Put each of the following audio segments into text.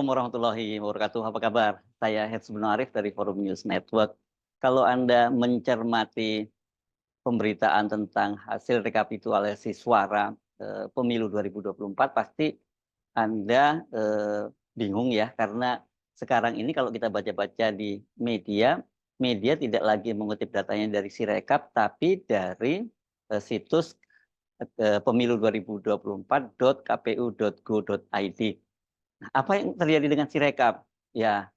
Assalamualaikum warahmatullahi wabarakatuh. Apa kabar? Saya Hetsbun Arif dari Forum News Network. Kalau Anda mencermati pemberitaan tentang hasil rekapitulasi suara pemilu 2024, pasti Anda bingung ya, karena sekarang ini kalau kita baca-baca di media, media tidak lagi mengutip datanya dari Sirekap, tapi dari situs pemilu2024.kpu.go.id. Apa yang terjadi dengan Sirekap? Ya,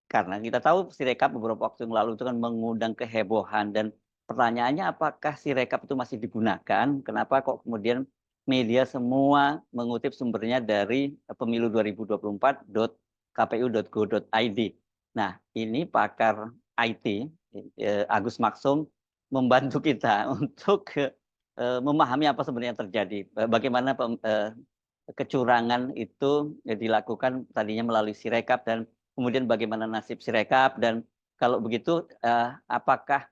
karena kita tahu Sirekap beberapa waktu yang lalu itu kan mengundang kehebohan, dan pertanyaannya apakah Sirekap itu masih digunakan? Kenapa kok kemudian media semua mengutip sumbernya dari pemilu2024.kpu.go.id. Nah, ini pakar IT Agus Maksum membantu kita untuk memahami apa sebenarnya yang terjadi. Bagaimana kecurangan itu dilakukan tadinya melalui Sirekap, dan kemudian bagaimana nasib Sirekap, dan kalau begitu apakah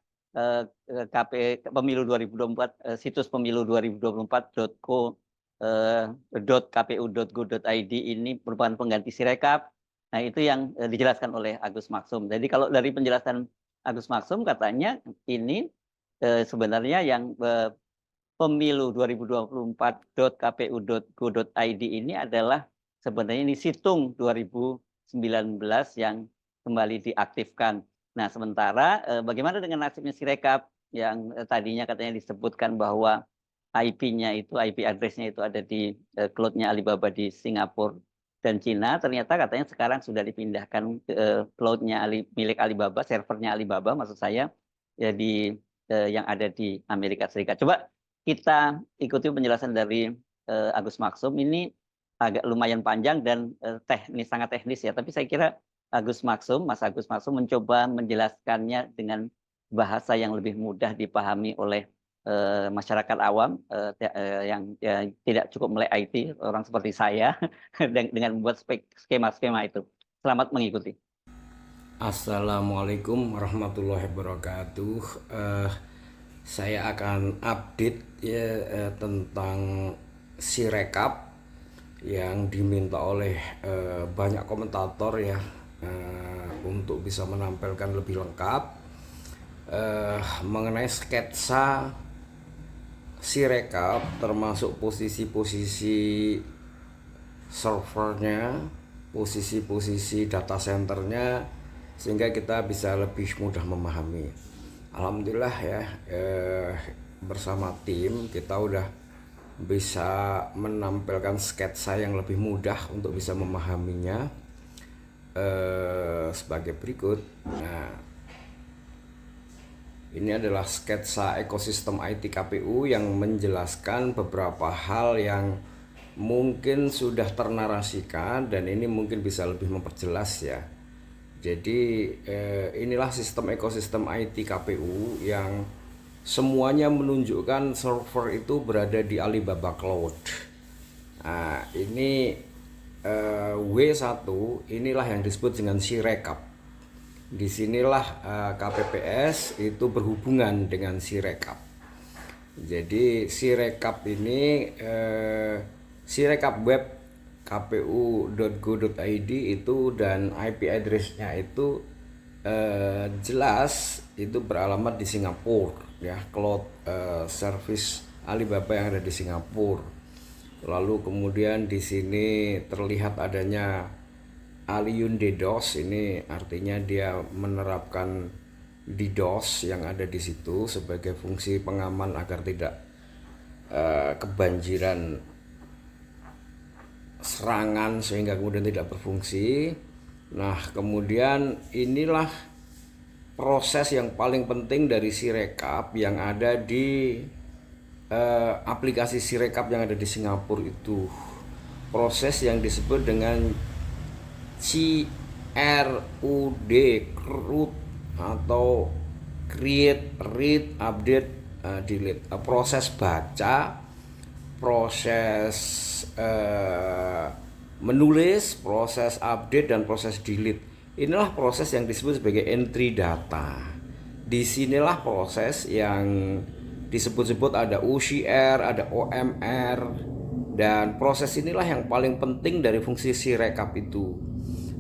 pemilu 2024 situs pemilu 2024.kpu.go.id ini merupakan pengganti Sirekap. Nah, itu yang dijelaskan oleh Agus Maksum. Jadi kalau dari penjelasan Agus Maksum, katanya ini sebenarnya yang pemilu 2024.kpu.go.id ini adalah sebenarnya ini situng 2019 yang kembali diaktifkan. Nah, sementara bagaimana dengan nasibnya Sirekap yang tadinya katanya disebutkan bahwa IP-nya itu, IP address-nya itu ada di cloud-nya Alibaba di Singapura dan Cina. Ternyata katanya sekarang sudah dipindahkan ke cloud-nya milik Alibaba, servernya Alibaba maksud saya, ya di yang ada di Amerika Serikat. Coba kita ikuti penjelasan dari Agus Maksum. Ini agak lumayan panjang dan sangat teknis ya. Tapi saya kira Mas Agus Maksum mencoba menjelaskannya dengan bahasa yang lebih mudah dipahami oleh masyarakat awam yang tidak cukup melek IT, orang seperti saya, dengan membuat skema-skema itu. Selamat mengikuti. Assalamualaikum warahmatullahi wabarakatuh. Saya akan update ya tentang Sirekap yang diminta oleh banyak komentator ya untuk bisa menampilkan lebih lengkap mengenai sketsa Sirekap, termasuk posisi-posisi servernya, posisi-posisi data centernya, sehingga kita bisa lebih mudah memahami. Alhamdulillah ya, bersama tim kita udah bisa menampilkan sketsa yang lebih mudah untuk bisa memahaminya sebagai berikut. Nah, ini adalah sketsa ekosistem IT KPU yang menjelaskan beberapa hal yang mungkin sudah ternarasikan, dan ini mungkin bisa lebih memperjelas ya. Jadi inilah sistem ekosistem IT KPU yang semuanya menunjukkan server itu berada di Alibaba Cloud. Nah, ini W1 inilah yang disebut dengan Sirekap. Disinilah KPPS itu berhubungan dengan Sirekap. Jadi Sirekap ini Sirekap web kpu.go.id itu dan IP address-nya itu jelas itu beralamat di Singapura ya, cloud service Alibaba yang ada di Singapura. Lalu kemudian di sini terlihat adanya Aliyun DDoS, ini artinya dia menerapkan DDoS yang ada di situ sebagai fungsi pengaman agar tidak kebanjiran serangan sehingga kemudian tidak berfungsi. Nah, kemudian inilah proses yang paling penting dari Sirekap yang ada di aplikasi Sirekap yang ada di Singapura itu. Proses yang disebut dengan CRUD, CRUD atau create, read, update, delete. Proses baca, proses menulis, proses update, dan proses delete. Inilah proses yang disebut sebagai entry data. Disinilah proses yang disebut-sebut ada OCR, ada OMR, dan proses inilah yang paling penting dari fungsi Sirekap itu.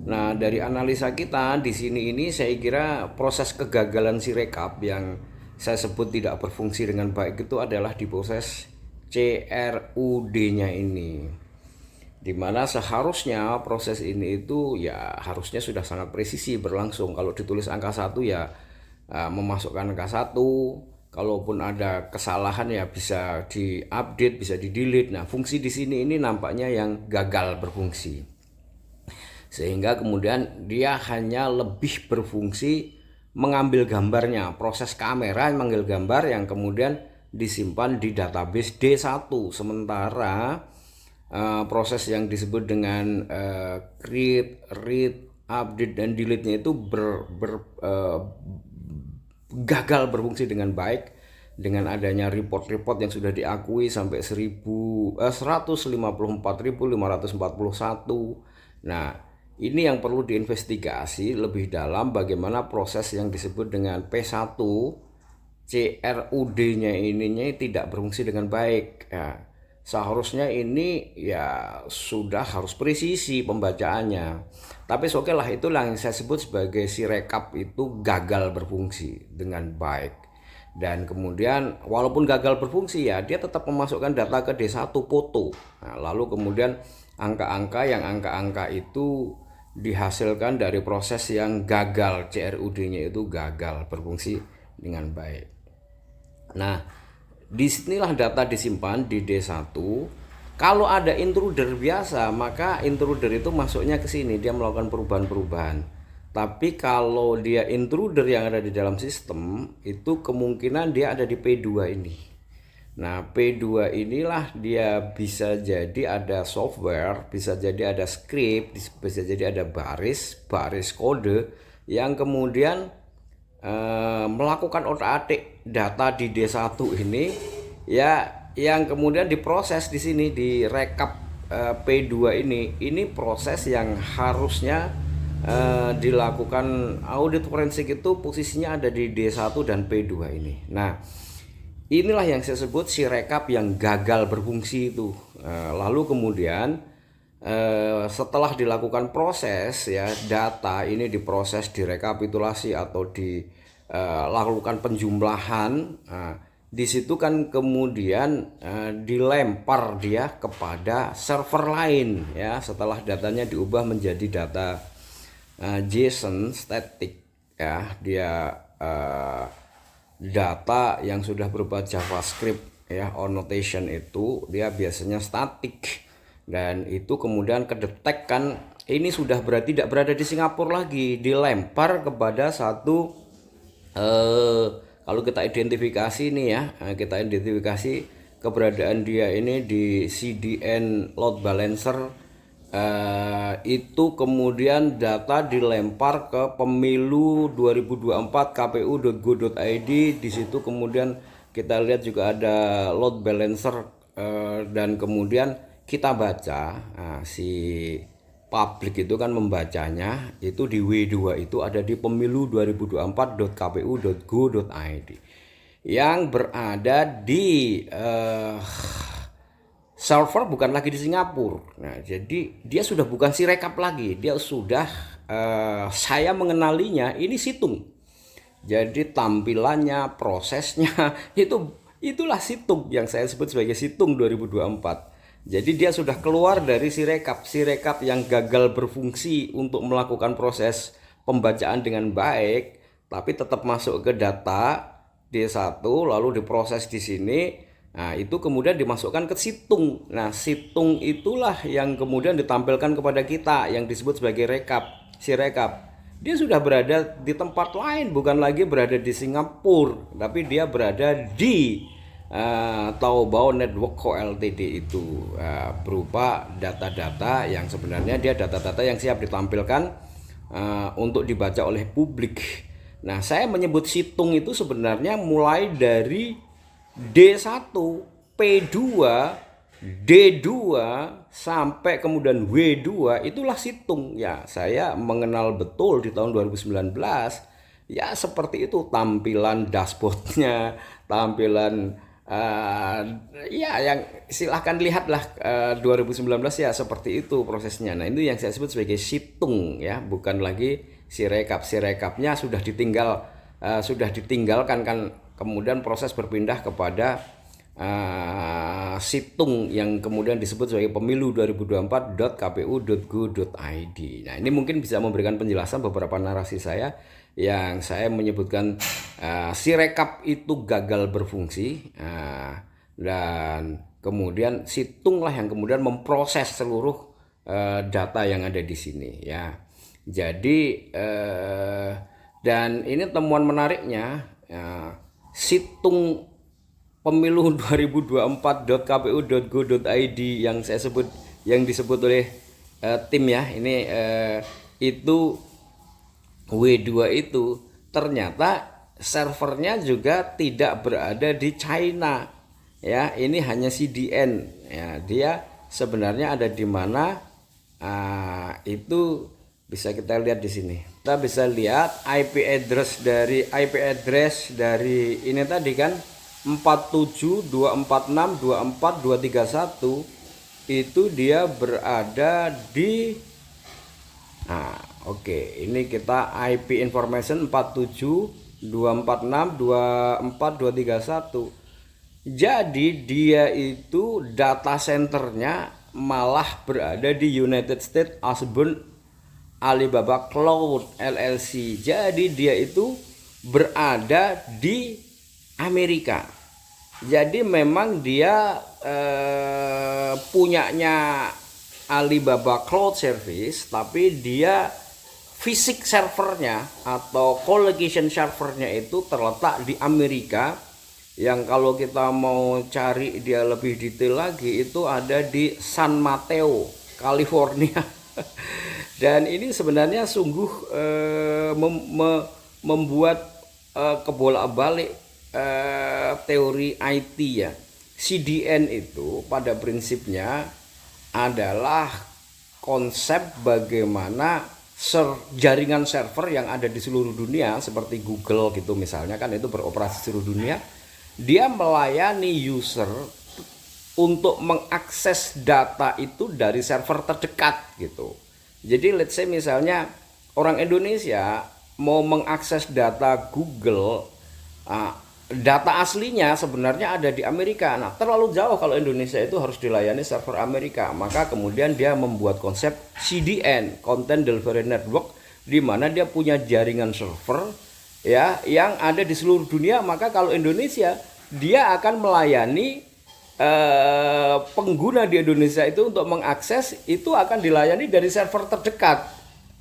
Nah, dari analisa kita di sini ini saya kira proses kegagalan Sirekap yang saya sebut tidak berfungsi dengan baik itu adalah di proses CRUD-nya ini. Dimana seharusnya proses ini itu ya harusnya sudah sangat presisi berlangsung. Kalau ditulis angka 1 ya memasukkan angka 1, kalaupun ada kesalahan ya bisa diupdate, bisa di-delete. Nah, fungsi di sini ini nampaknya yang gagal berfungsi. Sehingga kemudian dia hanya lebih berfungsi mengambil gambarnya, proses kamera mengambil gambar yang kemudian disimpan di database D1. Sementara proses yang disebut dengan create, read, update, dan delete-nya itu gagal berfungsi dengan baik dengan adanya report-report yang sudah diakui sampai 154.541. Nah, ini yang perlu diinvestigasi lebih dalam bagaimana proses yang disebut dengan P1 CRUD-nya ininya tidak berfungsi dengan baik. Ya, seharusnya ini ya sudah harus presisi pembacaannya. Tapi oke lah, itulah yang saya sebut sebagai Sirekap itu gagal berfungsi dengan baik. Dan kemudian walaupun gagal berfungsi ya dia tetap memasukkan data ke D1 foto. Nah, lalu kemudian angka-angka itu dihasilkan dari proses yang gagal, CRUD-nya itu gagal berfungsi dengan baik. Nah, disinilah data disimpan di D1. Kalau ada intruder biasa, maka intruder itu masuknya ke sini, dia melakukan perubahan-perubahan. Tapi kalau dia intruder yang ada di dalam sistem, itu kemungkinan dia ada di P2 ini. Nah, P2 inilah dia bisa jadi ada software, bisa jadi ada script, bisa jadi ada baris kode yang kemudian melakukan otak-atik data di D1 ini ya, yang kemudian diproses di sini di rekap P2 ini proses yang harusnya dilakukan audit forensik itu posisinya ada di D1 dan P2 ini. Nah, inilah yang saya sebut Sirekap yang gagal berfungsi itu. Lalu kemudian setelah dilakukan proses ya, data ini diproses, direkapitulasi atau dilakukan penjumlahan. Di situ kan kemudian dilempar dia kepada server lain ya, setelah datanya diubah menjadi data JSON static ya, dia data yang sudah berupa JavaScript ya, annotation itu dia biasanya static, dan itu kemudian kedetek kan ini sudah tidak berada di Singapura lagi, dilempar kepada satu kalau kita identifikasi nih ya, kita identifikasi keberadaan dia ini di CDN load balancer, itu kemudian data dilempar ke pemilu 2024 kpu.go.id. Di situ kemudian kita lihat juga ada load balancer, dan kemudian kita baca, si publik itu kan membacanya itu di W2 itu ada di pemilu 2024.kpu.go.id yang berada di server bukan lagi di Singapura. Nah, jadi dia sudah bukan Sirekap lagi, dia sudah saya mengenalinya ini situng. Jadi tampilannya, prosesnya itulah situng yang saya sebut sebagai situng 2024. Jadi dia sudah keluar dari Sirekap yang gagal berfungsi untuk melakukan proses pembacaan dengan baik, tapi tetap masuk ke data D1 lalu diproses di sini. Nah, itu kemudian dimasukkan ke situng. Nah, situng itulah yang kemudian ditampilkan kepada kita yang disebut sebagai Sirekap. Dia sudah berada di tempat lain, bukan lagi berada di Singapura, tapi dia berada di Taobao Network Co Ltd itu, berupa data-data yang sebenarnya dia data-data yang siap ditampilkan untuk dibaca oleh publik. Nah, saya menyebut situng itu sebenarnya mulai dari D1, P2, D2 sampai kemudian W2, itulah situng ya. Saya mengenal betul di tahun 2019 ya, seperti itu tampilan dashboardnya, tampilan Eh, ya yang silahkan lihatlah 2019 ya seperti itu prosesnya. Nah itu yang saya sebut sebagai situng ya, bukan lagi sirekap. Sirekapnya sudah ditinggalkan kan, kemudian proses berpindah kepada situng yang kemudian disebut sebagai pemilu 2024.kpu.go.id. Nah ini mungkin bisa memberikan penjelasan beberapa narasi saya yang saya menyebutkan sirekap itu gagal berfungsi, dan kemudian situnglah yang kemudian memproses seluruh data yang ada di sini ya. Jadi dan ini temuan menariknya, situng pemilu 2024.kpu.go.id yang saya sebut, yang disebut oleh tim ya ini, itu W2 itu ternyata servernya juga tidak berada di China ya, ini hanya CDN ya. Dia sebenarnya ada di mana, itu bisa kita lihat di sini. Kita bisa lihat IP address dari ini tadi kan 47.246.24231 itu dia berada di, oke, ini kita IP information 47.246.24231. Jadi dia itu data centernya malah berada di United States Ashburn Alibaba Cloud LLC. Jadi dia itu berada di Amerika. Jadi memang dia punyanya Alibaba Cloud Service, tapi dia fisik servernya atau colocation servernya itu terletak di Amerika. Yang kalau kita mau cari dia lebih detail lagi itu ada di San Mateo, California. Dan ini sebenarnya sungguh membuat kebolak-balik teori IT ya. CDN itu pada prinsipnya adalah konsep bagaimana jaringan server yang ada di seluruh dunia seperti Google gitu misalnya kan, itu beroperasi seluruh dunia. Dia melayani user untuk mengakses data itu dari server terdekat gitu. Jadi let's say misalnya orang Indonesia mau mengakses data Google, data aslinya sebenarnya ada di Amerika. Nah, terlalu jauh kalau Indonesia itu harus dilayani server Amerika. Maka kemudian dia membuat konsep CDN, Content Delivery Network, di mana dia punya jaringan server ya yang ada di seluruh dunia. Maka kalau Indonesia, dia akan melayani pengguna di Indonesia itu untuk mengakses itu akan dilayani dari server terdekat.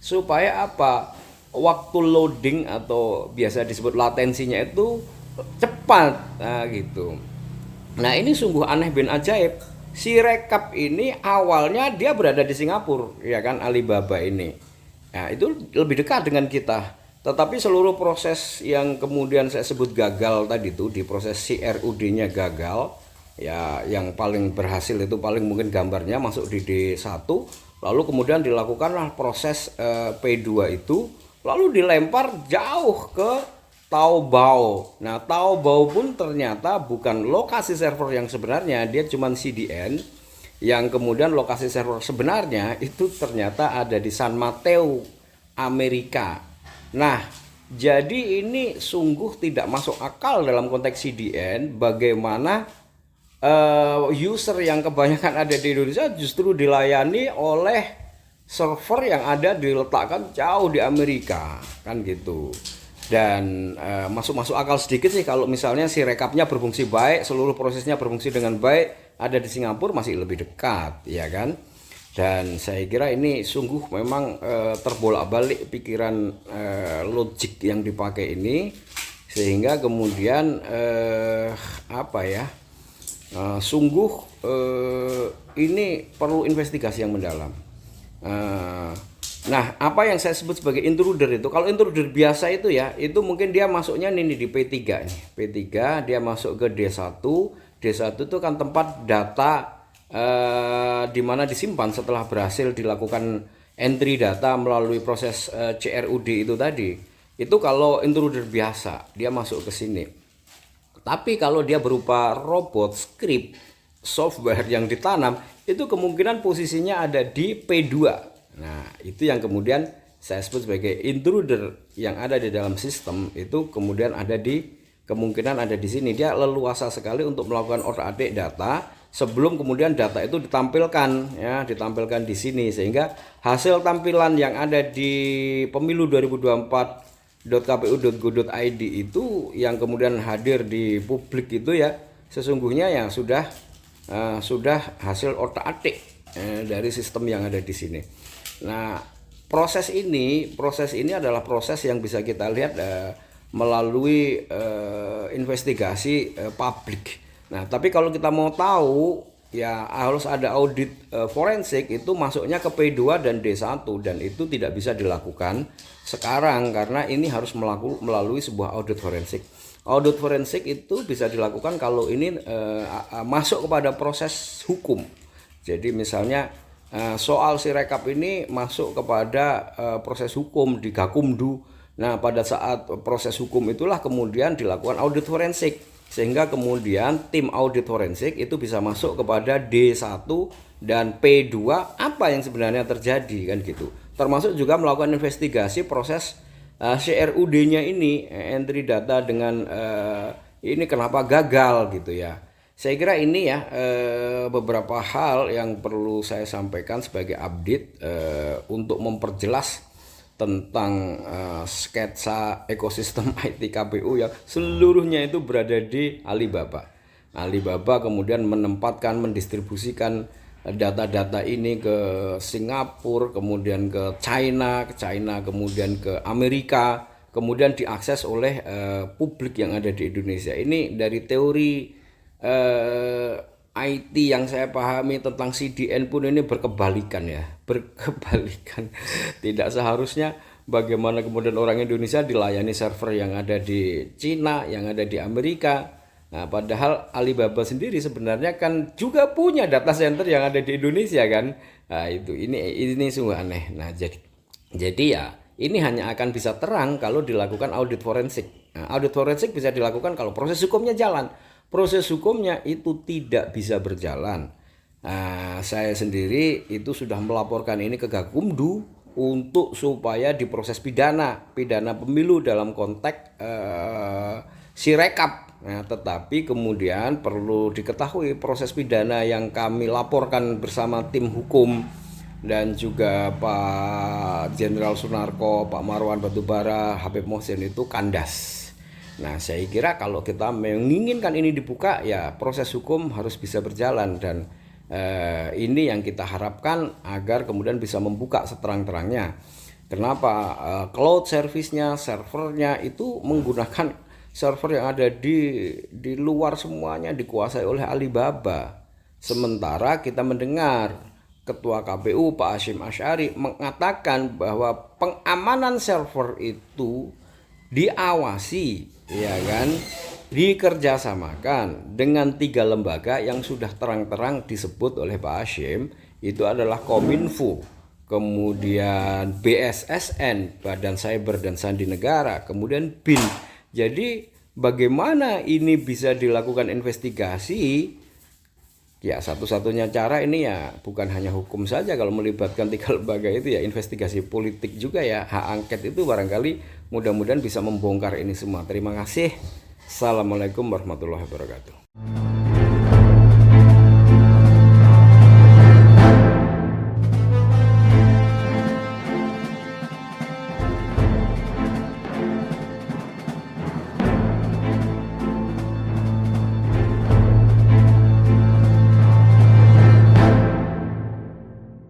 Supaya apa? Waktu loading atau biasa disebut latensinya itu cepat, nah gitu. Nah ini sungguh aneh bin ajaib. Sirekap ini awalnya dia berada di Singapura, ya kan, Alibaba ini. Nah itu lebih dekat dengan kita. Tetapi seluruh proses yang kemudian saya sebut gagal tadi itu, di proses CRUD-nya gagal, ya yang paling berhasil itu paling mungkin gambarnya masuk di D1, lalu kemudian dilakukanlah proses P2 itu, lalu dilempar jauh ke Taobao. Nah, Taobao pun ternyata bukan lokasi server yang sebenarnya, dia cuma CDN yang kemudian lokasi server sebenarnya itu ternyata ada di San Mateo, Amerika. Nah, jadi ini sungguh tidak masuk akal dalam konteks CDN bagaimana user yang kebanyakan ada di Indonesia justru dilayani oleh server yang ada diletakkan jauh di Amerika, kan gitu. Dan masuk akal sedikit sih kalau misalnya si rekapnya berfungsi baik, seluruh prosesnya berfungsi dengan baik, ada di Singapura masih lebih dekat, ya kan? Dan saya kira ini sungguh memang terbolak-balik pikiran logik yang dipakai ini, sehingga kemudian sungguh ini perlu investigasi yang mendalam. Nah, apa yang saya sebut sebagai intruder itu, kalau intruder biasa itu ya, itu mungkin dia masuknya ini di P3 nih. P3 dia masuk ke D1. D1 itu kan tempat data di mana disimpan setelah berhasil dilakukan entry data melalui proses CRUD itu tadi. Itu kalau intruder biasa, dia masuk ke sini. Tapi kalau dia berupa robot, script, software yang ditanam, itu kemungkinan posisinya ada di P2. Nah, itu yang kemudian saya sebut sebagai intruder yang ada di dalam sistem, itu kemudian ada di kemungkinan ada di sini. Dia leluasa sekali untuk melakukan otak-atik data sebelum kemudian data itu ditampilkan, ya, ditampilkan di sini, sehingga hasil tampilan yang ada di pemilu 2024.kpu.go.id itu yang kemudian hadir di publik itu ya sesungguhnya ya sudah hasil otak-atik dari sistem yang ada di sini. Nah, proses ini adalah proses yang bisa kita lihat melalui investigasi publik. Nah, tapi kalau kita mau tahu ya harus ada audit forensik, itu masuknya ke P2 dan D1, dan itu tidak bisa dilakukan sekarang karena ini harus melalui sebuah audit forensik. Audit forensik itu bisa dilakukan kalau ini masuk kepada proses hukum. Jadi misalnya soal Sirekap ini masuk kepada proses hukum di Gakumdu. Nah, pada saat proses hukum itulah kemudian dilakukan audit forensik, sehingga kemudian tim audit forensik itu bisa masuk kepada D1 dan P2 apa yang sebenarnya terjadi, kan gitu. Termasuk juga melakukan investigasi proses CRUD-nya ini, entry data dengan ini kenapa gagal gitu ya. Saya kira ini ya beberapa hal yang perlu saya sampaikan sebagai update untuk memperjelas tentang sketsa ekosistem IT KPU yang seluruhnya itu berada di Alibaba. Alibaba kemudian menempatkan, mendistribusikan data-data ini ke Singapura, kemudian ke China, kemudian ke Amerika, kemudian diakses oleh publik yang ada di Indonesia. Ini dari teori IT yang saya pahami tentang CDN pun ini berkebalikan ya, berkebalikan. Tidak seharusnya bagaimana kemudian orang Indonesia dilayani server yang ada di Cina, yang ada di Amerika. Nah, padahal Alibaba sendiri sebenarnya kan juga punya data center yang ada di Indonesia kan. Nah, itu ini sungguh aneh. Nah, jadi ya ini hanya akan bisa terang kalau dilakukan audit forensik. Nah, audit forensik bisa dilakukan kalau proses hukumnya jalan. Proses hukumnya itu tidak bisa berjalan. Nah, saya sendiri itu sudah melaporkan ini ke Gakumdu untuk supaya diproses pidana pemilu dalam konteks Sirekap. Nah, tetapi kemudian perlu diketahui proses pidana yang kami laporkan bersama tim hukum dan juga Pak Jenderal Sunarko, Pak Marwan Batubara, Habib Mohsin itu kandas. Nah, saya kira kalau kita menginginkan ini dibuka, ya proses hukum harus bisa berjalan, dan ini yang kita harapkan agar kemudian bisa membuka seterang-terangnya. Kenapa? Cloud service-nya, servernya itu menggunakan server yang ada di luar, semuanya dikuasai oleh Alibaba. Sementara kita mendengar Ketua KPU Pak Hasyim Asy'ari mengatakan bahwa pengamanan server itu diawasi, ya kan, dikerjasamakan dengan 3 lembaga yang sudah terang-terang disebut oleh Pak Hasyim, itu adalah Kominfo, kemudian BSSN, Badan Cyber dan Sandi Negara, kemudian BIN. Jadi bagaimana ini bisa dilakukan investigasi? Ya, satu-satunya cara ini ya bukan hanya hukum saja. Kalau melibatkan 3 lembaga itu ya investigasi politik juga ya, hak angket itu barangkali mudah-mudahan bisa membongkar ini semua. Terima kasih. Assalamualaikum warahmatullahi wabarakatuh.